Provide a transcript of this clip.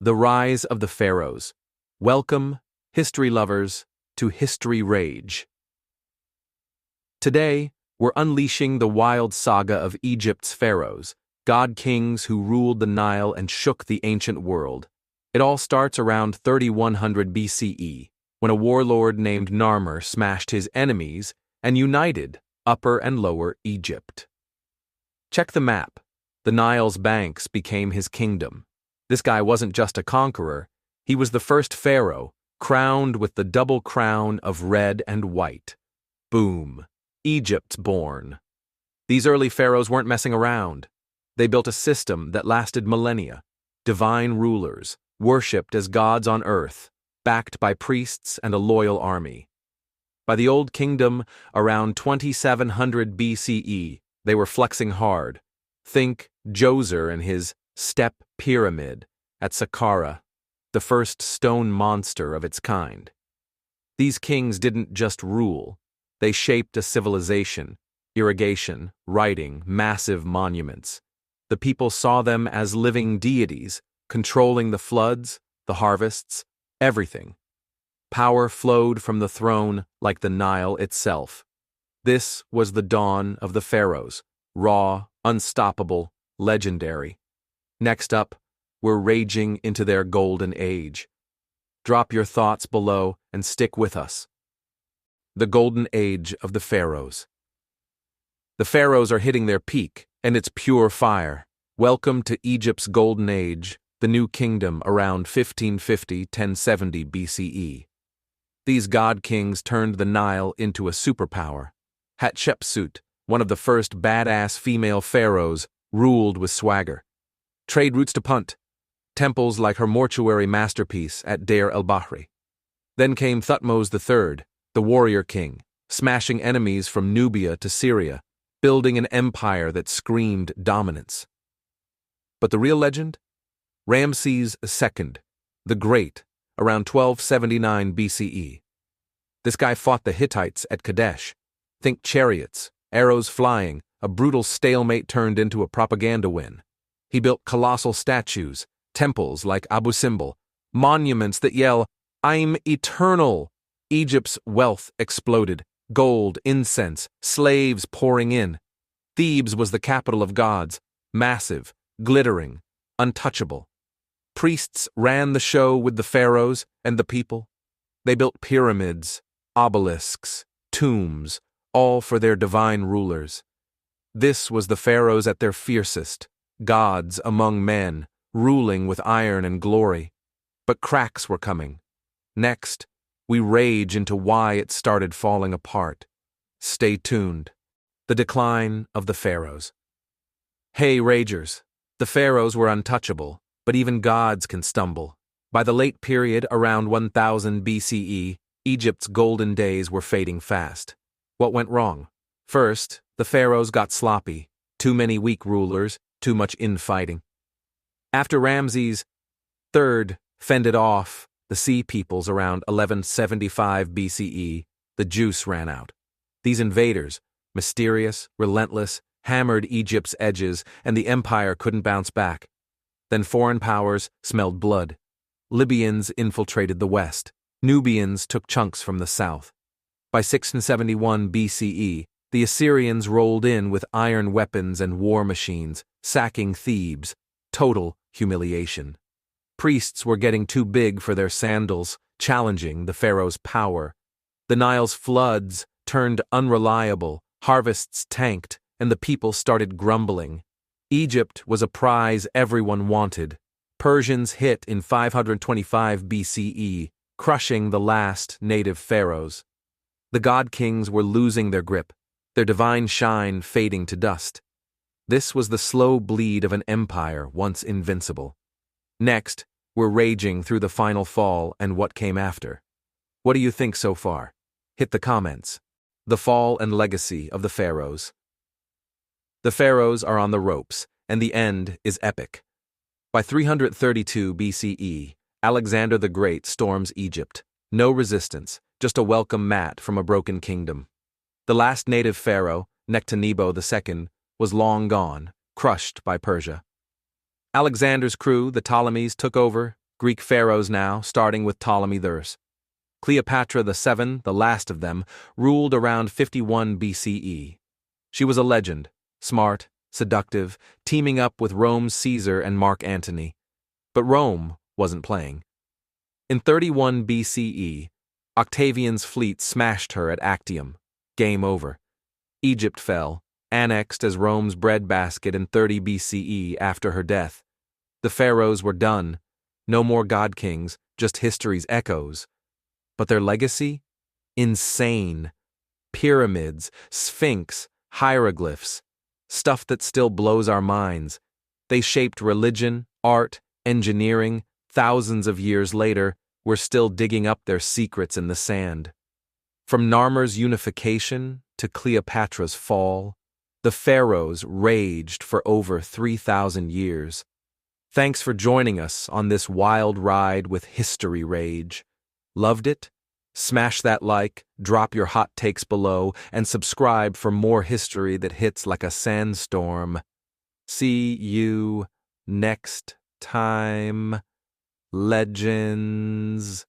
The Rise of the Pharaohs. Welcome, history lovers, to History Rage. Today, we're unleashing the wild saga of Egypt's pharaohs, god-kings who ruled the Nile and shook the ancient world. It all starts around 3100 BCE, when a warlord named Narmer smashed his enemies and united Upper and Lower Egypt. Check the map. The Nile's banks became his kingdom. This guy wasn't just a conqueror, he was the first pharaoh, crowned with the double crown of red and white. Boom. Egypt's born. These early pharaohs weren't messing around. They built a system that lasted millennia. Divine rulers, worshipped as gods on earth, backed by priests and a loyal army. By the Old Kingdom, around 2700 BCE, they were flexing hard. Think Djoser and his step pyramid at Saqqara, the first stone monster of its kind. These kings didn't just rule, they shaped a civilization, irrigation, writing, massive monuments. The people saw them as living deities, controlling the floods, the harvests, everything. Power flowed from the throne like the Nile itself. This was the dawn of the pharaohs, raw, unstoppable, legendary. Next up, we're raging into their golden age. Drop your thoughts below and stick with us. The golden age of the pharaohs. The pharaohs are hitting their peak, and it's pure fire. Welcome to Egypt's golden age, the new kingdom around 1550–1070 BCE. These god-kings turned the Nile into a superpower. Hatshepsut, one of the first badass female pharaohs, ruled with swagger. Trade routes to Punt, temples like her mortuary masterpiece at Deir el-Bahri. Then came Thutmose III, the warrior king, smashing enemies from Nubia to Syria, building an empire that screamed dominance. But the real legend? Ramses II, the Great, around 1279 BCE. This guy fought the Hittites at Kadesh. Think chariots, arrows flying, a brutal stalemate turned into a propaganda win. He built colossal statues, temples like Abu Simbel, monuments that yell, "I'm eternal." Egypt's wealth exploded, gold, incense, slaves pouring in. Thebes was the capital of gods, massive, glittering, untouchable. Priests ran the show with the pharaohs and the people. They built pyramids, obelisks, tombs, all for their divine rulers. This was the pharaohs at their fiercest, gods among men, ruling with iron and glory. But cracks were coming. Next, we rage into why it started falling apart. Stay tuned. The decline of the pharaohs. Hey, ragers. The pharaohs were untouchable, but even gods can stumble. By the late period around 1000 BCE, Egypt's golden days were fading fast. What went wrong? First, the pharaohs got sloppy. Too many weak rulers, too much infighting. After Ramses III fended off the sea peoples around 1175 BCE, the juice ran out. These invaders, mysterious, relentless, hammered Egypt's edges, and the empire couldn't bounce back. Then foreign powers smelled blood. Libyans infiltrated the west. Nubians took chunks from the south. By 671 BCE, the Assyrians rolled in with iron weapons and war machines, sacking Thebes. Total humiliation. Priests were getting too big for their sandals, challenging the pharaoh's power. The Nile's floods turned unreliable, harvests tanked, and the people started grumbling. Egypt was a prize everyone wanted. Persians hit in 525 BCE, crushing the last native pharaohs. The god-kings were losing their grip, their divine shine fading to dust. This was the slow bleed of an empire once invincible. Next, we're raging through the final fall and what came after. What do you think so far? Hit the comments. The fall and legacy of the pharaohs. The pharaohs are on the ropes, and the end is epic. By 332 BCE, Alexander the Great storms Egypt. No resistance, just a welcome mat from a broken kingdom. The last native pharaoh, Nectanebo II, was long gone, crushed by Persia. Alexander's crew, the Ptolemies, took over, Greek pharaohs now, starting with Ptolemy I. Cleopatra VII, the last of them, ruled around 51 BCE. She was a legend, smart, seductive, teaming up with Rome's Caesar and Mark Antony. But Rome wasn't playing. In 31 BCE, Octavian's fleet smashed her at Actium. Game over. Egypt fell, annexed as Rome's breadbasket in 30 BCE after her death. The pharaohs were done. No more god-kings, just history's echoes. But their legacy? Insane. Pyramids, sphinx, hieroglyphs. Stuff that still blows our minds. They shaped religion, art, engineering. Thousands of years later, we're still digging up their secrets in the sand. From Narmer's unification to Cleopatra's fall, the pharaohs raged for over 3,000 years. Thanks for joining us on this wild ride with History Rage. Loved it? Smash that like, drop your hot takes below, and subscribe for more history that hits like a sandstorm. See you next time, legends.